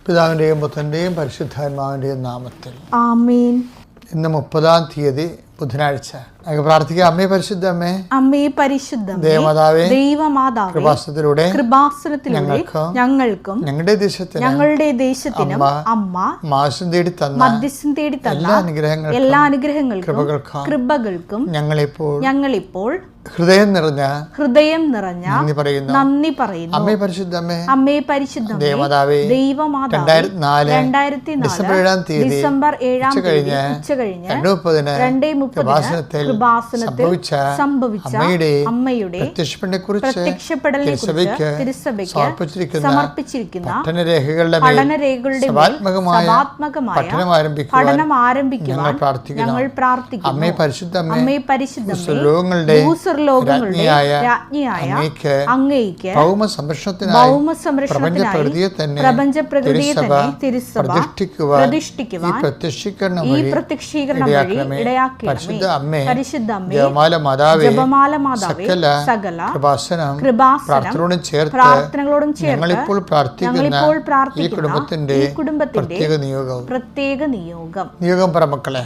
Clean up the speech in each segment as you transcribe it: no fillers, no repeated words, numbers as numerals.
പിതാവിൻ്റെയും പുത്രൻ്റെയും പരിശുദ്ധാത്മാവിൻ്റെയും നാമത്തിൽ ആമേൻ. ഇന്ന് 30-ാം തീയതി ബുധനാഴ്ച. നമുക്ക് പ്രാർത്ഥിക്കാം. അമ്മേ പരിശുദ്ധ അമ്മേ, അമ്മേ പരിശുദ്ധ ദേവമാതാവേ, ദൈവമാതാവേ, കൃപാസനത്തിലൂടെ ഞങ്ങൾക്കും ഞങ്ങളുടെ ദേശത്തിനും അമ്മ മധ്യസ്ഥം തേടി തന്ന എല്ലാ അനുഗ്രഹങ്ങൾക്കും കൃപകൾക്കും ഞങ്ങളിപ്പോൾ ഹൃദയം നിറഞ്ഞ നന്ദി പറയുന്നു. അമ്മേ പരിശുദ്ധ അമ്മേ പരിശുദ്ധ ദേവമാതാവേ, 2004 ഡിസംബർ 7 ഉച്ചകഴിഞ്ഞ് 2:30 കൃപാസനത്തിൽ സംഭവിച്ച അമ്മയുടെ പ്രത്യക്ഷപ്പെടലിനെ കുറിച്ച് തിരുസഭയ്ക്ക് സമർപ്പിച്ചിരിക്കുന്ന പഠനരേഖകളുടെ പഠനം ആരംഭിക്കുവാൻ ഞങ്ങൾ പ്രാർത്ഥിക്കുന്നു. അമ്മേ പരിശുദ്ധ ഭൂസ്വർലോകങ്ങളുടെ രാജ്ഞിയായ അങ്ങയ്ക്ക് ഭൗമസംരക്ഷണത്തിനായി പ്രപഞ്ചപ്രകൃതിയെ തന്നെ തിരുസഭ പ്രതിഷ്ഠിക്കുവാൻ ഈ പ്രത്യക്ഷീകരണം വഴി ഇടയാക്കി. പരിശുദ്ധ അമ്മേ, ജപമാല മാതാവേ, സകല കൃപാസനം പ്രാർത്ഥനകളോടും ചേർത്ത് ഞങ്ങളിപ്പോൾ പ്രാർത്ഥിക്കുന്ന ഈ കുടുംബത്തിന്റെ പ്രത്യേക നിയോഗം പറമക്കളെ.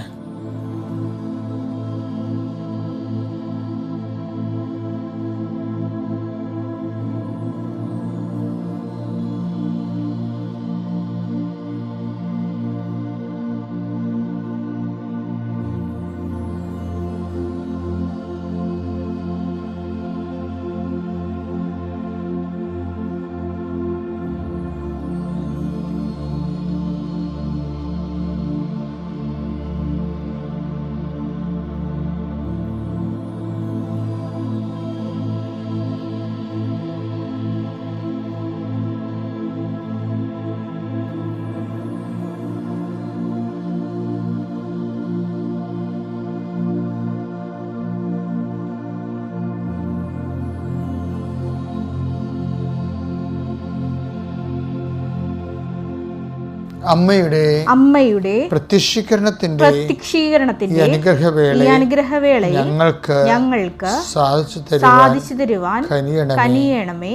അമ്മയുടെ പ്രത്യക്ഷീകരണത്തിന്റെ അനുഗ്രഹവേളയിൽ ഞങ്ങൾക്ക് സാധിച്ചു തരുവാൻ കനിയണമേ.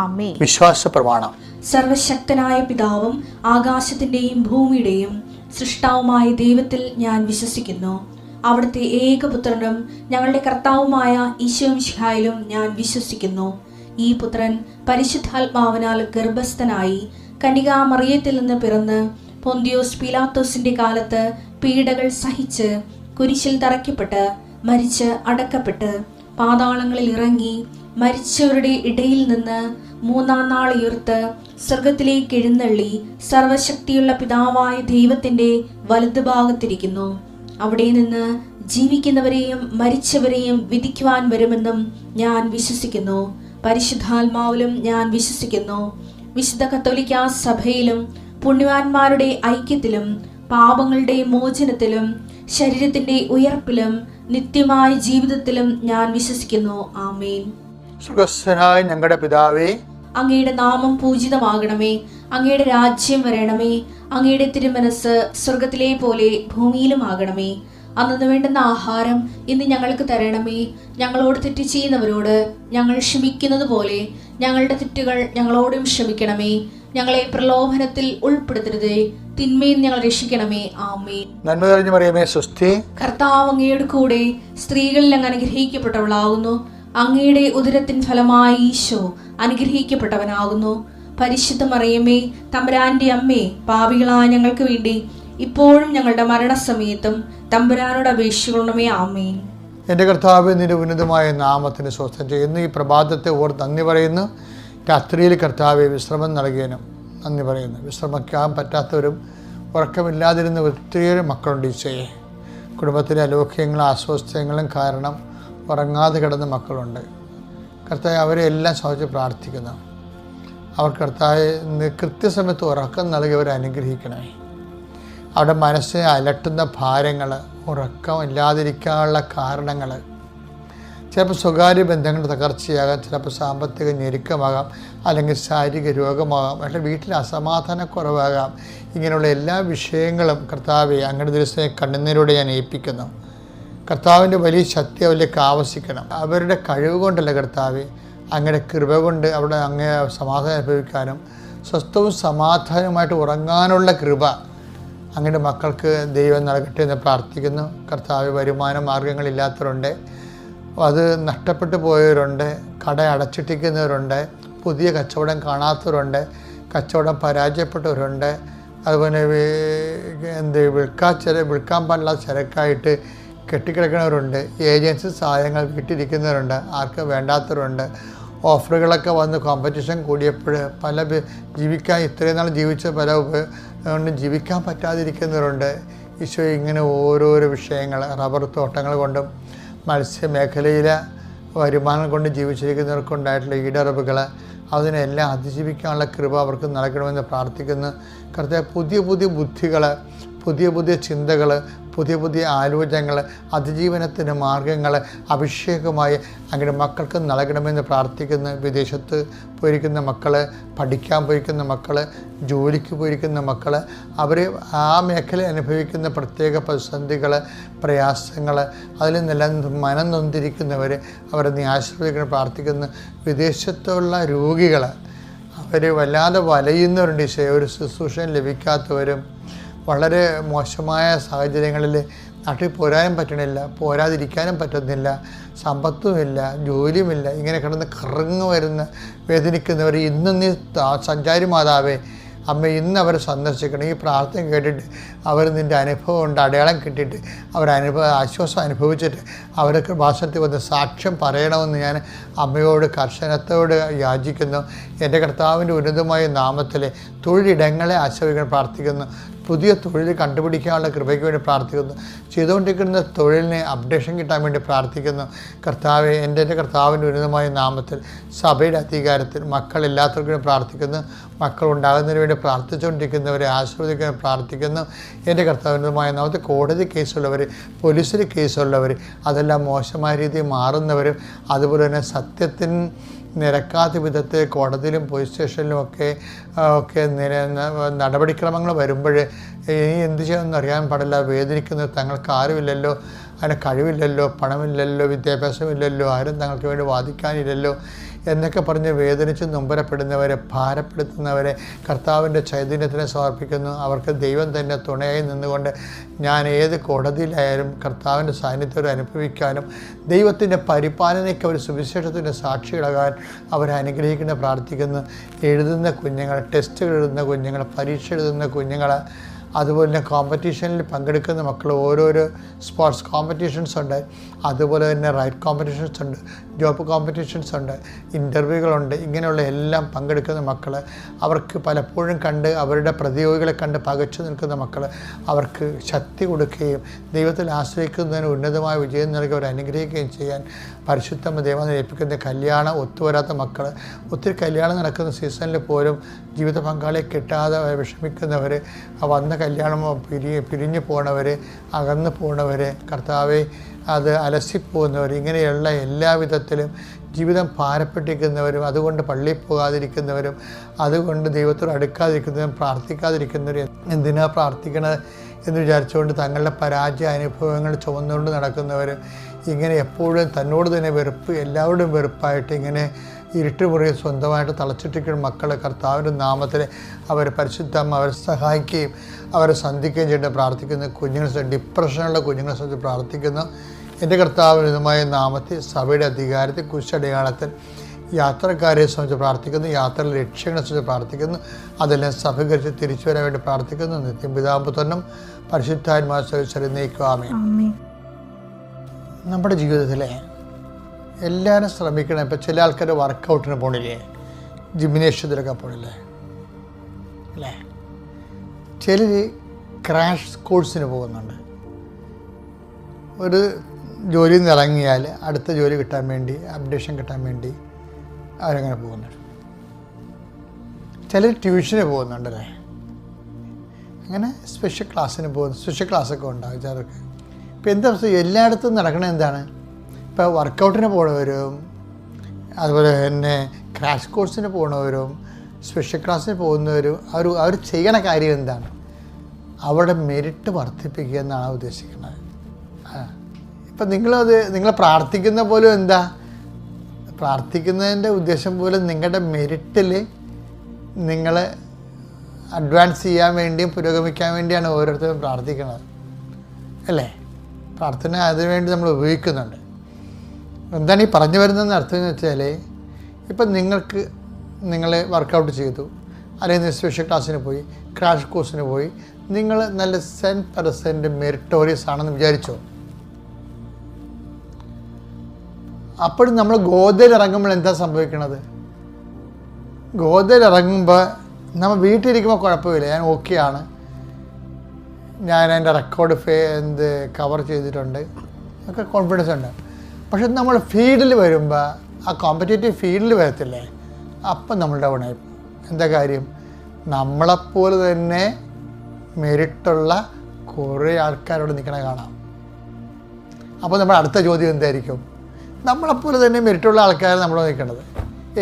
ആമേൻ. വിശ്വാസ പ്രമാണം. സർവശക്തനായ പിതാവും ആകാശത്തിന്റെയും ഭൂമിയുടെയും സൃഷ്ടാവുമായ ദൈവത്തിൽ ഞാൻ വിശ്വസിക്കുന്നു. അവിടുത്തെ ഏകപുത്രനും ഞങ്ങളുടെ കർത്താവുമായ ഈശോമിശിഹായിലും ഞാൻ വിശ്വസിക്കുന്നു. ഈ പുത്രൻ പരിശുദ്ധാത്മാവിനാൽ ഗർഭസ്ഥനായി കന്യകാമറിയത്തിൽ നിന്ന് പിറന്ന് പൊന്തിയോസ് പീലാത്തോസിന്റെ കാലത്ത് പീഡകൾ സഹിച്ച് കുരിശിൽ തറയ്ക്കപ്പെട്ട് മരിച്ച് അടക്കപ്പെട്ട് പാതാളങ്ങളിൽ ഇറങ്ങി മരിച്ചവരുടെ ഇടയിൽ നിന്ന് 3-ാം നാൾ ഉയർത്ത് സ്വർഗത്തിലേക്ക് എഴുന്നള്ളി സർവശക്തിയുള്ള പിതാവായ ദൈവത്തിന്റെ വലതുഭാഗത്തിരിക്കുന്നു. അവിടെ നിന്ന് ജീവിക്കുന്നവരെയും മരിച്ചവരെയും വിധിക്കുവാൻ വരുമെന്നും ഞാൻ വിശ്വസിക്കുന്നു. പരിശുദ്ധാത്മാവിലും ഞാൻ വിശ്വസിക്കുന്നു. വിശുദ്ധ കത്തോലിക്കാ സഭയിലും പുണ്യവാന്മാരുടെ ഐക്യത്തിലും പാപങ്ങളുടെ മോചനത്തിലും ശരീരത്തിന്റെ ഉയർപ്പിലും നിത്യമായ ജീവിതത്തിലും ഞാൻ വിശ്വസിക്കുന്നു. ആമേൻ. സ്വർഗ്ഗസ്ഥനായ ഞങ്ങളുടെ പിതാവേ, അങ്ങയുടെ നാമം പൂജിതമാകണമേ. അങ്ങയുടെ രാജ്യം വരണമേ. അങ്ങയുടെ തിരുമനസ് സ്വർഗത്തിലെ പോലെ ഭൂമിയിലും ആകണമേ. അന്നു വേണ്ടുന്ന ആഹാരം ഇന്ന് ഞങ്ങൾക്ക് തരണമേ. ഞങ്ങളോട് തെറ്റ് ചെയ്യുന്നവരോട് ഞങ്ങൾ ക്ഷമിക്കുന്നത് പോലെ ഞങ്ങളുടെ തെറ്റുകൾ ഞങ്ങളോടും ക്ഷമിക്കണമേ. ഞങ്ങളെ പ്രലോഭനത്തിൽ ഉൾപ്പെടുത്തരുതേ, തിന്മയിൽ ഞങ്ങൾ രക്ഷിക്കണമേ. ആമേൻ. നന്മ നിറഞ്ഞ മറിയമേ, സ്വസ്തി. കർത്താവ് അങ്ങയുടെ കൂടെ സ്ത്രീകളിൽ അങ്ങ് അനുഗ്രഹിക്കപ്പെട്ടവളാകുന്നു. അങ്ങയുടെ ഉദരത്തിൻ ഫലമായി ഈശോ അനുഗ്രഹിക്കപ്പെട്ടവനാകുന്നു. പരിശുദ്ധ മറിയമേ, തമ്പുരാന്റെ അമ്മേ, പാപികളായ ഞങ്ങൾക്ക് വേണ്ടി ഇപ്പോഴും ഞങ്ങളുടെ മരണസമയത്തും തമ്പുരാനോട് അപേക്ഷിക്കണമേ. ആമേൻ. എൻ്റെ കർത്താവ്, നിന്റെ ഉന്നതമായ നാമത്തിന് സ്വസ്ഥം ചെയ്യുന്നു. ഈ പ്രഭാതത്തെ ഓർത്ത് നന്ദി പറയുന്നു. രാത്രിയിൽ കർത്താവെ വിശ്രമം നൽകിയതിനും നന്ദി പറയുന്നു. വിശ്രമിക്കാൻ പറ്റാത്തവരും ഉറക്കമില്ലാതിരുന്ന ഒത്തിരിയേറെ മക്കളുണ്ട് ഈശോയെ. കുടുംബത്തിലെ അലോക്യങ്ങളും അസ്വസ്ഥങ്ങളും കാരണം ഉറങ്ങാതെ കിടന്ന മക്കളുണ്ട്. കർത്താവ് അവരെ എല്ലാം സഹിച്ച് പ്രാർത്ഥിക്കുന്നു. അവർ കർത്താവ് കൃത്യസമയത്ത് ഉറക്കം നൽകിയവരെ അനുഗ്രഹിക്കണമേ. അവരുടെ മനസ്സിനെ അലട്ടുന്ന ഭാരങ്ങൾ, ഉറക്കമില്ലാതിരിക്കാനുള്ള കാരണങ്ങൾ, ചിലപ്പോൾ സ്വകാര്യ ബന്ധങ്ങളുടെ തകർച്ചയാകാം, ചിലപ്പോൾ സാമ്പത്തിക ഞെരുക്കമാകാം, അല്ലെങ്കിൽ ശാരീരിക രോഗമാകാം, അല്ലെങ്കിൽ വീട്ടിൽ അസമാധാനക്കുറവാകാം. ഇങ്ങനെയുള്ള എല്ലാ വിഷയങ്ങളും കർത്താവെ അങ്ങയുടെ ദിവസത്തെ കണ്ണുനീരോടെ ഞാൻ ഏൽപ്പിക്കുന്നു. കർത്താവിൻ്റെ വലിയ ശക്തി അവരിലേക്ക് ആവശ്യിക്കണം. അവരുടെ കഴിവ് കൊണ്ടല്ല കർത്താവെ, അങ്ങയുടെ കൃപ കൊണ്ട് അവിടെ അങ്ങേ സമാധാനം അനുഭവിക്കാനും സ്വസ്ഥവും സമാധാനവുമായിട്ട് ഉറങ്ങാനുള്ള കൃപ അങ്ങയുടെ മക്കൾക്ക് ദൈവം നൽകട്ടെ എന്ന് പ്രാർത്ഥിക്കുന്നു. കർത്താവ്, വരുമാന മാർഗങ്ങളില്ലാത്തവരുണ്ട്, അത് നഷ്ടപ്പെട്ടു പോയവരുണ്ട്, കട അടച്ചിട്ടിരിക്കുന്നവരുണ്ട്, പുതിയ കച്ചവടം കാണാത്തവരുണ്ട്, കച്ചവടം പരാജയപ്പെട്ടവരുണ്ട്, അതുപോലെ വിൽക്കാൻ പാടില്ലാത്ത ചരക്കായിട്ട് കെട്ടിക്കിടക്കുന്നവരുണ്ട്, ഏജൻസി സഹായങ്ങൾ വീട്ടിലിരിക്കുന്നവരുണ്ട്, ആർക്കും വേണ്ടാത്തവരുണ്ട്, ഓഫറുകളൊക്കെ വന്ന് കോമ്പറ്റീഷൻ കൂടിയപ്പോൾ ജീവിക്കാൻ ഇത്രയും നാൾ ജീവിച്ച പല കൊണ്ട് ജീവിക്കാൻ പറ്റാതിരിക്കുന്നവരുണ്ട്. ഈശോ, ഇങ്ങനെ ഓരോരോ വിഷയങ്ങൾ, റബ്ബർ തോട്ടങ്ങൾ കൊണ്ടും മത്സ്യമേഖലയിലെ വരുമാനം കൊണ്ട് ജീവിച്ചിരിക്കുന്നവർക്കുണ്ടായിട്ടുള്ള ഈടറിവുകൾ, അതിനെല്ലാം അതിജീവിക്കാനുള്ള കൃപ അവർക്ക് നൽകണമെന്ന് പ്രാർത്ഥിക്കുന്നു. കർത്താവേ, പുതിയ പുതിയ ബുദ്ധികൾ, പുതിയ പുതിയ ചിന്തകൾ, പുതിയ പുതിയ ആലോചനകൾ, അതിജീവനത്തിൻ്റെ മാർഗങ്ങൾ അഭിഷേകമായി അങ്ങനെ മക്കൾക്ക് നൽകണമെന്ന് പ്രാർത്ഥിക്കുന്നു. വിദേശത്ത് പോയിരിക്കുന്ന മക്കൾ, പഠിക്കാൻ പോയിരിക്കുന്ന മക്കൾ, ജോലിക്ക് പോയിരിക്കുന്ന മക്കൾ, അവർ ആ മേഖല അനുഭവിക്കുന്ന പ്രത്യേക പ്രതിസന്ധികൾ, പ്രയാസങ്ങൾ, അതിൽ നിന്നെല്ലാം മനം നൊന്തിരിക്കുന്നവർ അവരെ നീ ആശീർവദിക്കണം പ്രാർത്ഥിക്കുന്നു. വിദേശത്തുള്ള രോഗികൾ, അവർ വല്ലാതെ വലയുന്നവരുണ്ട്. ഒരു ശുശ്രൂഷയും ലഭിക്കാത്തവരും, വളരെ മോശമായ സാഹചര്യങ്ങളിൽ നാട്ടിൽ പോരാനും പറ്റണില്ല, പോരാതിരിക്കാനും പറ്റുന്നില്ല, സമ്പത്തുമില്ല, ജോലിയുമില്ല, ഇങ്ങനെ കിടന്ന് കറങ്ങി വരുന്ന വേദനിക്കുന്നവർ, ഇന്നും നീ സഞ്ചാരി മാതാവേ അമ്മ, ഇന്ന് അവരെ സന്ദർശിക്കണം. ഈ പ്രാർത്ഥന കേട്ടിട്ട് അവർ നിൻ്റെ അനുഭവം കൊണ്ട് അടയാളം കിട്ടിയിട്ട് ആശ്വാസം അനുഭവിച്ചിട്ട് അവർക്ക് ഭാഷത്തിൽ വന്ന് സാക്ഷ്യം പറയണമെന്ന് ഞാൻ അമ്മയോട് കർശനത്തോട് യാചിക്കുന്നു. എൻ്റെ കർത്താവിൻ്റെ ഉന്നതമായ നാമത്തിൽ തൊഴിലിടങ്ങളെ ആശ്രയിക്കാൻ പ്രാർത്ഥിക്കുന്നു. പുതിയ തൊഴിൽ കണ്ടുപിടിക്കാനുള്ള കൃപയ്ക്ക് വേണ്ടി പ്രാർത്ഥിക്കുന്നു. ചെയ്തുകൊണ്ടിരിക്കുന്ന തൊഴിലിന് അപ്ഡേഷൻ കിട്ടാൻ വേണ്ടി പ്രാർത്ഥിക്കുന്നു. കർത്താവെ, എൻ്റെ കർത്താവിൻ്റെ ഉന്നതമായ നാമത്തിൽ സഭയുടെ അധികാരത്തിൽ മക്കളില്ലാത്തവർക്ക് വേണ്ടി പ്രാർത്ഥിക്കുന്നു. മക്കൾ ഉണ്ടാകുന്നതിന് വേണ്ടി പ്രാർത്ഥിച്ചുകൊണ്ടിരിക്കുന്നവരെ ആശീർവദിക്കാൻ പ്രാർത്ഥിക്കുന്നു. എൻ്റെ കർത്താവിൻ്റെതുമായ നാമത്തിൽ കോടതി കേസുള്ളവർ, പോലീസിൽ കേസുള്ളവർ, അതെല്ലാം മോശമായ രീതിയിൽ മാറുന്നവരും, അതുപോലെ തന്നെ സത്യത്തിന് നിരക്കാത്ത വിധത്തിൽ കോടതിയിലും പോലീസ് സ്റ്റേഷനിലും ഒക്കെ നടപടിക്രമങ്ങൾ വരുമ്പോൾ ഇനി എന്ത് ചെയ്യണമെന്ന് അറിയാൻ പാടില്ല. വേദനിക്കുന്നത് തങ്ങൾക്ക് ആരുമില്ലല്ലോ, അതിന് കഴിവില്ലല്ലോ, പണമില്ലല്ലോ, വിദ്യാഭ്യാസമില്ലല്ലോ, ആരും തങ്ങൾക്ക് വേണ്ടി വാദിക്കാനില്ലല്ലോ എന്നൊക്കെ പറഞ്ഞ് വേദനിച്ച് നൊമ്പരപ്പെടുന്നവരെ, ഭാരപ്പെടുത്തുന്നവരെ കർത്താവിൻ്റെ ചൈതന്യത്തിനെ സമർപ്പിക്കുന്നു. അവർക്ക് ദൈവം തന്നെ തുണയായി നിന്നുകൊണ്ട് ഞാൻ ഏത് കോടതിയിലായാലും കർത്താവിൻ്റെ സാന്നിധ്യം അനുഭവിക്കാനും ദൈവത്തിൻ്റെ പരിപാലനയ്ക്ക് അവർ സുവിശേഷത്തിൻ്റെ സാക്ഷികളാകാൻ അവരെ അനുഗ്രഹിക്കുന്ന പ്രാർത്ഥിക്കുന്നു. എഴുതുന്ന കുഞ്ഞുങ്ങൾ, ടെസ്റ്റുകൾ എഴുതുന്ന കുഞ്ഞുങ്ങൾ, പരീക്ഷ എഴുതുന്ന കുഞ്ഞുങ്ങൾ, അതുപോലെ തന്നെ കോമ്പറ്റീഷനിൽ പങ്കെടുക്കുന്ന മക്കൾ, ഓരോരോ സ്പോർട്സ് കോമ്പറ്റീഷൻസ് ഉണ്ട്, അതുപോലെ തന്നെ റൈറ്റ് കോമ്പറ്റീഷൻസ് ഉണ്ട്, ജോബ് കോമ്പറ്റീഷൻസ് ഉണ്ട്, ഇൻ്റർവ്യൂകളുണ്ട്. ഇങ്ങനെയുള്ള എല്ലാം പങ്കെടുക്കുന്ന മക്കൾ, അവർക്ക് പലപ്പോഴും കണ്ട് അവരുടെ പ്രതിയോഗികളെ കണ്ട് പകച്ചു നിൽക്കുന്ന മക്കൾ, അവർക്ക് ശക്തി കൊടുക്കുകയും ദൈവത്തിൽ ആശ്രയിക്കുന്നതിന് ഉന്നതമായ വിജയം നൽകി അവർ അനുഗ്രഹിക്കുകയും ചെയ്യാൻ പരിശുദ്ധമ്മ ദൈവം ഏൽപ്പിക്കുന്ന കല്യാണം ഒത്തുവരാത്ത മക്കൾ, ഒത്തിരി കല്യാണം നടക്കുന്ന സീസണിൽ പോലും ജീവിത പങ്കാളിയെ കിട്ടാതെ വിഷമിക്കുന്നവർ, വന്ന കല്യാണം പിരിഞ്ഞു പോണവർ, അകന്നു പോണവർ, കർത്താവെ അത് അലസിപ്പോകുന്നവർ, ഇങ്ങനെയുള്ള എല്ലാ വിധത്തിലും ജീവിതം ഭാരപ്പെട്ടിരിക്കുന്നവരും, അതുകൊണ്ട് പള്ളിയിൽ പോകാതിരിക്കുന്നവരും, അതുകൊണ്ട് ദൈവത്തോട് അടുക്കാതിരിക്കുന്നവരും, പ്രാർത്ഥിക്കാതിരിക്കുന്നവരും, എന്തിനാ പ്രാർത്ഥിക്കണത് എന്ന് വിചാരിച്ചുകൊണ്ട് തങ്ങളുടെ പരാജയ അനുഭവങ്ങൾ ചുമന്നുകൊണ്ട് നടക്കുന്നവർ, ഇങ്ങനെ എപ്പോഴും തന്നോട് തന്നെ വെറുപ്പ്, എല്ലാവരുടെയും വെറുപ്പായിട്ട് ഇങ്ങനെ ഇരുട്ടുമുറിയെ സ്വന്തമായിട്ട് തളച്ചിട്ടിരിക്കുന്ന മക്കൾ കർത്താവിൻ്റെ നാമത്തിൽ അവർ പരിശുദ്ധം അവരെ സഹായിക്കുകയും അവരെ സന്ധിക്കുകയും ചെയ്തിട്ട് പ്രാർത്ഥിക്കുന്നു. കുഞ്ഞുങ്ങളെ, ഡിപ്രഷനുള്ള കുഞ്ഞുങ്ങളെ സംബന്ധിച്ച് പ്രാർത്ഥിക്കുന്നു. എൻ്റെ കർത്താവിനുമായ നാമത്തിൽ സഭയുടെ അധികാരത്തിൽ കുരിശടയാളത്തിൽ യാത്രക്കാരെ സംബന്ധിച്ച് പ്രാർത്ഥിക്കുന്നു. യാത്രയിലെ ലക്ഷ്യങ്ങളെ സംബന്ധിച്ച് പ്രാർത്ഥിക്കുന്നു. അതെല്ലാം സഭകരിച്ച് തിരിച്ചു വരാൻ വേണ്ടി പ്രാർത്ഥിക്കുന്നു. നിത്യം പിതാമ്പുത്രനും പരിശുദ്ധാത്മാവിനെ നയിക്കുവാമേ. നമ്മുടെ ജീവിതത്തിലെ എല്ലാവരും ശ്രമിക്കണം. ഇപ്പോൾ ചില ആൾക്കാർ വർക്കൗട്ടിന് പോണില്ലേ, ജിംനേഷ്യത്തിലൊക്കെ പോണില്ലേ അല്ലേ, ചിലർ ക്രാഷ് കോഴ്സിന് പോകുന്നുണ്ട്. ഒരു ജോലിയിൽ നിന്ന് ഇറങ്ങിയാൽ അടുത്ത ജോലി കിട്ടാൻ വേണ്ടി, അപ്ഡേഷൻ കിട്ടാൻ വേണ്ടി അവരങ്ങനെ പോകുന്നുണ്ട്. ചിലർ ട്യൂഷന് പോകുന്നുണ്ടല്ലേ, അങ്ങനെ സ്പെഷ്യൽ ക്ലാസ്സിന് പോകുന്നു. സ്പെഷ്യൽ ക്ലാസ്സൊക്കെ ഉണ്ടാകും ചിലർക്ക്. ഇപ്പോൾ എന്താ എല്ലായിടത്തും നടക്കണത് എന്താണ്? ഇപ്പോൾ വർക്കൗട്ടിന് പോണവരും, അതുപോലെ തന്നെ ക്രാഷ് കോഴ്സിന് പോണവരും, സ്പെഷ്യൽ ക്ലാസ്സിന് പോകുന്നവരും അവർ ചെയ്യണ കാര്യം എന്താണ്? അവരുടെ മെരിറ്റ് വർദ്ധിപ്പിക്കുക എന്നാണ് ഉദ്ദേശിക്കുന്നത്. ഇപ്പം നിങ്ങൾ പ്രാർത്ഥിക്കുന്ന പോലും എന്താ? പ്രാർത്ഥിക്കുന്നതിൻ്റെ ഉദ്ദേശം പോലും നിങ്ങളുടെ മെരിറ്റിൽ നിങ്ങൾ അഡ്വാൻസ് ചെയ്യാൻ വേണ്ടിയും പുരോഗമിക്കാൻ വേണ്ടിയാണ് ഓരോരുത്തരും പ്രാർത്ഥിക്കുന്നത് അല്ലേ? പ്രാർത്ഥന അതിനുവേണ്ടി നമ്മൾ ഉപയോഗിക്കുന്നുണ്ട്. എന്താണ് ഈ പറഞ്ഞു വരുന്നതെന്ന് അർത്ഥം എന്ന് വെച്ചാൽ, ഇപ്പം നിങ്ങൾ വർക്കൗട്ട് ചെയ്തു, അല്ലെങ്കിൽ സ്പെഷ്യൽ ക്ലാസ്സിന് പോയി, ക്രാഷ് കോഴ്സിന് പോയി, നിങ്ങൾ നല്ല 100% മെറിറ്റോറിയസ് ആണെന്ന് വിചാരിച്ചോ? അപ്പോഴും നമ്മൾ ഗോതയിൽ ഇറങ്ങുമ്പോൾ എന്താ സംഭവിക്കണത്? ഗോതയിൽ ഇറങ്ങുമ്പോൾ നമ്മൾ വീട്ടിലിരിക്കുമ്പോൾ കുഴപ്പമില്ല, ഞാൻ ഓക്കെ ആണ്, ഞാൻ എൻ്റെ റെക്കോർഡ് കവർ ചെയ്തിട്ടുണ്ട്, ഒക്കെ കോൺഫിഡൻസ് ഉണ്ട്. പക്ഷെ നമ്മൾ ഫീൽഡിൽ വരുമ്പോൾ, ആ കോമ്പറ്റേറ്റീവ് ഫീൽഡിൽ വരത്തില്ലേ, അപ്പം നമ്മൾ ഡൗൺ ആയി. എന്താ കാര്യം? നമ്മളെപ്പോലെ തന്നെ മെറിറ്റുള്ള കുറേ ആൾക്കാരോട് നിൽക്കണ കാണാം. അപ്പോൾ നമ്മുടെ അടുത്ത ചോദ്യം എന്തായിരിക്കും? നമ്മളെപ്പോലെ തന്നെ മെറിറ്റുള്ള ആൾക്കാർ നമ്മൾ നിൽക്കേണ്ടത്,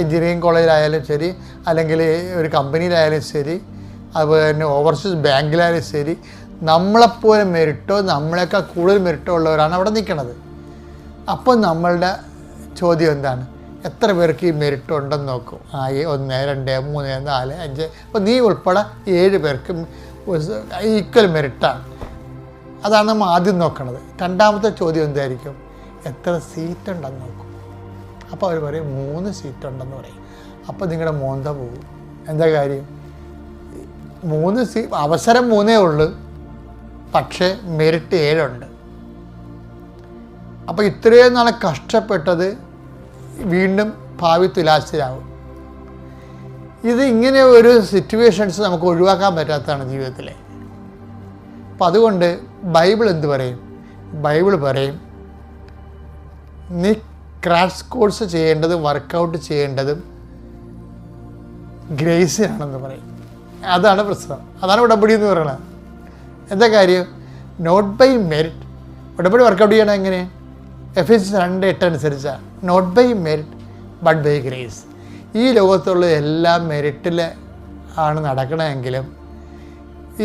എഞ്ചിനീയറിംഗ് കോളേജിലായാലും ശരി, അല്ലെങ്കിൽ ഒരു കമ്പനിയിലായാലും ശരി, അതുപോലെ തന്നെ ഓവർസീസ് ബാങ്കിലായാലും ശരി, നമ്മളെപ്പോലെ മെറിറ്റോ നമ്മളെക്കാൾ കൂടുതൽ മെറിറ്റോ ഉള്ളവരാണ് അവിടെ നിൽക്കുന്നത്. അപ്പോൾ നമ്മളുടെ ചോദ്യം എന്താണ്? എത്ര പേർക്ക് ഈ മെറിറ്റ് ഉണ്ടെന്ന് നോക്കും. 1, 2, 3, 4, 5, അപ്പോൾ നീ ഉൾപ്പെടെ 7 പേർക്ക് ഈക്വൽ മെറിറ്റാണ്. അതാണ് നമ്മൾ ആദ്യം നോക്കണത്. രണ്ടാമത്തെ ചോദ്യം എന്തായിരിക്കും? എത്ര സീറ്റ് ഉണ്ടെന്ന് നോക്കും. അപ്പോൾ അവർ പറയും 3 സീറ്റ് ഉണ്ടെന്ന് പറയും. അപ്പോൾ നിങ്ങളുടെ മോന്ത പോകും. എന്താ കാര്യം? 3 അവസരം 3 ഉള്ളൂ, പക്ഷേ മെറിറ്റ് 7 ഉണ്ട്. അപ്പോൾ ഇത്രയും നാളെ കഷ്ടപ്പെട്ടത് വീണ്ടും ഭാവി തുലാസിലാവും. ഇത് ഇങ്ങനെ ഒരു സിറ്റുവേഷൻസ് നമുക്ക് ഒഴിവാക്കാൻ പറ്റാത്തതാണ് ജീവിതത്തിലെ. അപ്പം അതുകൊണ്ട് ബൈബിൾ എന്ത് പറയും? ബൈബിൾ പറയും, നീ ക്രാഷ് കോഴ്സ് ചെയ്യേണ്ടതും വർക്കൗട്ട് ചെയ്യേണ്ടതും ഗ്രേസിനാണെന്ന് പറയും. അതാണ് പ്രശ്നം. അതാണ് ഉടമ്പടി എന്ന് പറയുന്നത്. എന്താ കാര്യം? Not by merit. ഉടമ്പടി വർക്കൗട്ട് ചെയ്യണം എങ്ങനെ? Ephesians 2:8 അനുസരിച്ചാണ്. Not by merit but by grace. ഈ ലോകത്തുള്ള എല്ലാ മെറിറ്റിൽ ആണ് നടക്കണമെങ്കിലും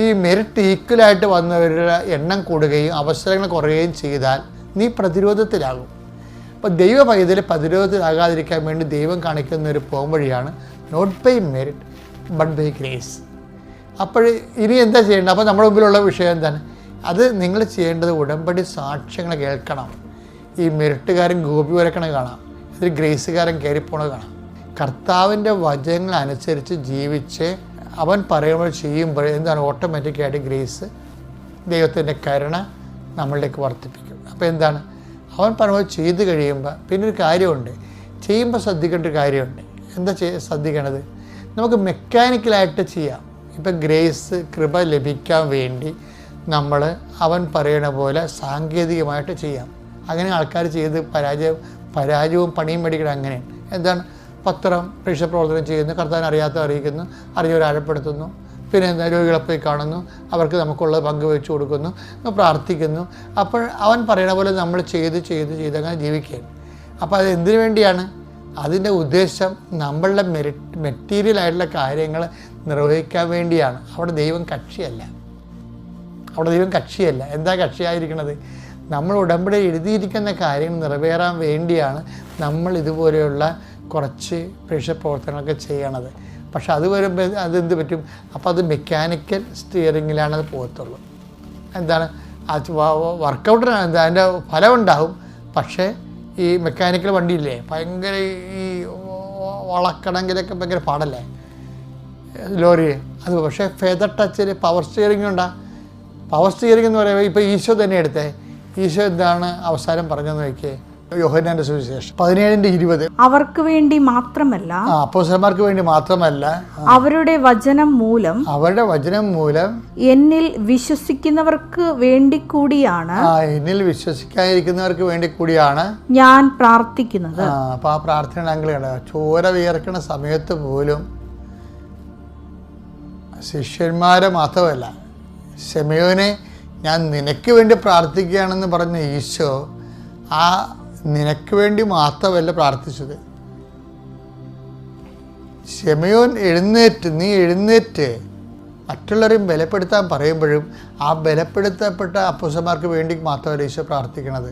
ഈ മെറിറ്റ് ഈക്വലായിട്ട് വന്നവരുടെ എണ്ണം കൂടുകയും അവസരങ്ങൾ കുറയുകയും ചെയ്താൽ നീ പ്രതിരോധത്തിലാകും. അപ്പോൾ ദൈവ പൈതൽ പ്രതിരോധത്തിലാകാതിരിക്കാൻ വേണ്ടി ദൈവം കാണിക്കുന്ന ഒരു പോംവഴിയാണ് not by merit but by grace. അപ്പോൾ ഇനി എന്താ ചെയ്യേണ്ടത്? അപ്പോൾ നമ്മുടെ മുമ്പിലുള്ള വിഷയം എന്താണ്? അത് നിങ്ങൾ ചെയ്യേണ്ടത് ഉടമ്പടി സാക്ഷ്യങ്ങൾ കേൾക്കണം. ഈ മെറിറ്റുകാരൻ ഗോപി വരക്കണ കാണാം, ഇതിൽ ഗ്രേസുകാരൻ കയറിപ്പോണത് കാണാം. കർത്താവിൻ്റെ വചനങ്ങൾ അനുസരിച്ച് ജീവിച്ച് അവൻ പറയുമ്പോൾ ചെയ്യുമ്പോൾ എന്താണ്? ഓട്ടോമാറ്റിക്കായിട്ട് ഗ്രേസ്, ദൈവത്തിൻ്റെ കരുണ നമ്മളിലേക്ക് വർദ്ധിപ്പിക്കും. അപ്പോൾ എന്താണ്? അവൻ പറയുമ്പോൾ ചെയ്ത് കഴിയുമ്പോൾ പിന്നെ ഒരു കാര്യമുണ്ട്, ചെയ്യുമ്പോൾ ശ്രദ്ധിക്കേണ്ട ഒരു കാര്യമുണ്ട്. എന്താ ശ്രദ്ധിക്കണത്? നമുക്ക് മെക്കാനിക്കലായിട്ട് ചെയ്യാം. ഇപ്പം ഗ്രേസ് കൃപ ലഭിക്കാൻ വേണ്ടി നമ്മൾ അവൻ പറയണ പോലെ സാങ്കേതികമായിട്ട് ചെയ്യാം. അങ്ങനെ ആൾക്കാർ ചെയ്ത് പരാജയവും പണിയും മേടിക്കണം. അങ്ങനെയാണ്. എന്താണ്? പത്രം പ്രേക്ഷപ്രവർത്തനം ചെയ്യുന്നു, കർത്താവിനെ അറിയാത്ത അറിയിക്കുന്നു, അറിഞ്ഞവരെ ആഴപ്പെടുത്തുന്നു, പിന്നെ എന്താ രോഗികളെ പോയി കാണുന്നു, അവർക്ക് നമുക്കുള്ളത് പങ്കുവെച്ച് കൊടുക്കുന്നു, പ്രാർത്ഥിക്കുന്നു. അപ്പോൾ അവൻ പറയണ പോലെ നമ്മൾ ചെയ്ത് അങ്ങനെ ജീവിക്കുകയാണ്. അപ്പോൾ അത് എന്തിനു വേണ്ടിയാണ്? അതിൻ്റെ ഉദ്ദേശം നമ്മളുടെ മെറ്റീരിയലായിട്ടുള്ള കാര്യങ്ങൾ നിർവഹിക്കാൻ വേണ്ടിയാണ്. അവിടെ ദൈവം കക്ഷിയല്ല. എന്താ കക്ഷിയായിരിക്കണത്? നമ്മൾ ഉടമ്പടി എഴുതിയിരിക്കുന്ന കാര്യങ്ങൾ നിറവേറാൻ വേണ്ടിയാണ് നമ്മൾ ഇതുപോലെയുള്ള കുറച്ച് പ്രേക്ഷപ്രവർത്തനങ്ങളൊക്കെ ചെയ്യണത്. പക്ഷെ അത് വരുമ്പോൾ അതെന്ത് പറ്റും? അപ്പോൾ അത് മെക്കാനിക്കൽ സ്റ്റിയറിങ്ങിലാണ് അത് പോകത്തുള്ളൂ. എന്താണ്? വർക്കൗട്ടിന് അതിൻ്റെ ഫലം ഉണ്ടാവും. പക്ഷേ ഈ മെക്കാനിക്കൽ വണ്ടിയില്ലേ, ഭയങ്കര ഈ വളക്കണമെങ്കിലൊക്കെ ഭയങ്കര പാടല്ലേ ലോറി. അത് പക്ഷേ ഫെദർ ടച്ചിൽ പവർ സ്റ്റിയറിംഗ് ഉണ്ടാകും. പവർ സ്റ്റിയറിംഗ് എന്ന് പറയുമ്പോൾ ഇപ്പോൾ ഈശോ തന്നെ എടുത്തേ. ഈശോ എന്താണ് അവസാനം പറഞ്ഞതെന്ന് നോക്കിയേ? യോഹന്നാന്റെ സുവിശേഷം 17:20. അവർക്ക് വേണ്ടി മാത്രമല്ല, അപ്പോസ്തലന്മാർക്ക് വേണ്ടി മാത്രമല്ല, അവരുടെ വചനം മൂലം എന്നിൽ വിശ്വസിക്കുന്നവർക്ക് വേണ്ടി കൂടിയാണ്, എന്നിൽ വിശ്വസിക്കാതിരിക്കുന്നവർക്ക് വേണ്ടി കൂടിയാണ് ഞാൻ പ്രാർത്ഥിക്കുന്നത്. അപ്പോൾ ആ പ്രാർത്ഥന ഞങ്ങൾ ചോര വിയർക്കണ സമയത്ത് പോലും ശിഷ്യന്മാരെ മാത്രമല്ല, ശിമയോനെ ഞാൻ നിനക്ക് വേണ്ടി പ്രാർത്ഥിക്കുകയാണെന്ന് പറഞ്ഞ ഈശോ ആ നിനക്ക് വേണ്ടി മാത്രമല്ല പ്രാർത്ഥിച്ചത്. ശിമയോൻ നീ എഴുന്നേറ്റ് മറ്റുള്ളവരെയും ബലപ്പെടുത്താൻ പറയുമ്പോഴും ആ ബലപ്പെടുത്തപ്പെട്ട അപ്പോസ്തലന്മാർക്ക് വേണ്ടി മാത്രമല്ല ഈശോ പ്രാർത്ഥിക്കണത്.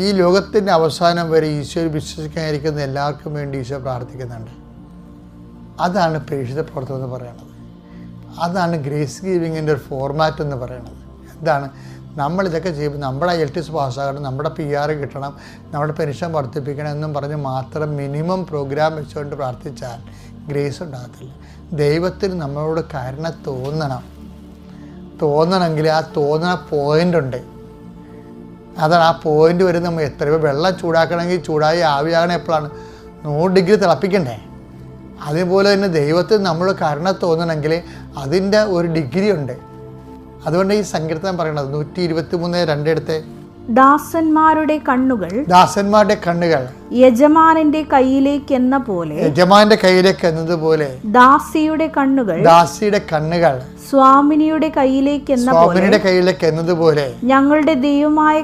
ഈ ലോകത്തിൻ്റെ അവസാനം വരെ ഈശോയിൽ വിശ്വസിക്കാനിരിക്കുന്ന എല്ലാവർക്കും വേണ്ടി ഈശോ പ്രാർത്ഥിക്കുന്നുണ്ട്. അതാണ് പ്രേക്ഷിത പ്രവർത്തനം എന്ന് പറയുന്നത്. അതാണ് ഗ്രേസ് ഗീവിങ്ങിൻ്റെ ഒരു ഫോർമാറ്റ് എന്ന് പറയുന്നത്. എന്താണ്? നമ്മളിതൊക്കെ ചെയ്യുമ്പോൾ നമ്മുടെ IELTS പാസ്സാകണം, നമ്മുടെ PR കിട്ടണം, നമ്മുടെ പെൻഷൻ വർദ്ധിപ്പിക്കണം എന്നും പറഞ്ഞ് മാത്രം മിനിമം പ്രോഗ്രാം വെച്ചുകൊണ്ട് പ്രാർത്ഥിച്ചാൽ ഗ്രേസ് ഉണ്ടാകത്തില്ല. ദൈവത്തിന് നമ്മളോട് കരുണ തോന്നണമെങ്കിൽ ആ തോന്നണ പോയിൻ്റ് ഉണ്ട്. അതാണ് ആ പോയിൻ്റ് വരെ നമ്മൾ എത്രയോ വെള്ളം ചൂടാക്കണമെങ്കിൽ ചൂടായി ആവിയാകണം എപ്പോഴാണ്? 100 ഡിഗ്രി തിളപ്പിക്കണ്ടേ? അതുപോലെ തന്നെ ദൈവത്തിന് നമ്മൾ കരുണ തോന്നണമെങ്കിൽ അതിൻ്റെ ഒരു ഡിഗ്രി ഉണ്ട്. അതുകൊണ്ട് ഈ സങ്കീർത്തനം പറയണത് 123:2 എടുത്തേ. ദാസന്മാരുടെ കണ്ണുകൾ യജമാനന്റെ കയ്യിലേക്ക് എന്നതുപോലെ ദാസിയുടെ കണ്ണുകൾ സ്വാമിനിയുടെ കയ്യിലേക്ക് എന്നതുപോലെ ഞങ്ങളുടെ ദൈവമായ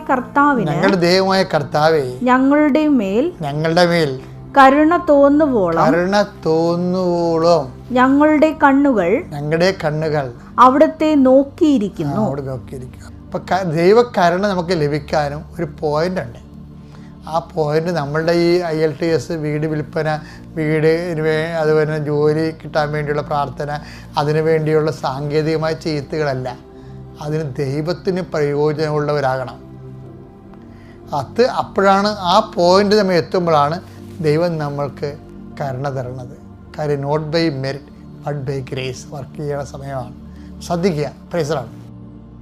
കർത്താവേ ഞങ്ങളുടെ മേൽ കരുണ തോന്നുവോളം ഞങ്ങളുടെ കണ്ണുകൾ അവിടത്തെ നോക്കിയിരിക്കുന്നു. അപ്പം ദൈവകരുണ നമുക്ക് ലഭിക്കാനും ഒരു പോയിൻ്റ് ഉണ്ട്. ആ പോയിൻ്റ് നമ്മളുടെ ഈ IELTS, വീട് വിൽപ്പന, അതുപോലെ ജോലി കിട്ടാൻ വേണ്ടിയുള്ള പ്രാർത്ഥന, അതിനു വേണ്ടിയുള്ള സാങ്കേതികമായ ചെയ്ത്തുകളല്ല. അതിന് ദൈവത്തിന് പ്രയോജനമുള്ളവരാകണം. അപ്പോഴാണ് ആ പോയിൻ്റ് നമ്മൾ എത്തുമ്പോഴാണ് ദൈവം നമ്മൾക്ക് കരുണ തരുന്നത്. കാര്യം not by merit but by grace work ചെയ്യുന്ന സമയമാണ്. ശ്രദ്ധിക്കുക. Praise the Lord.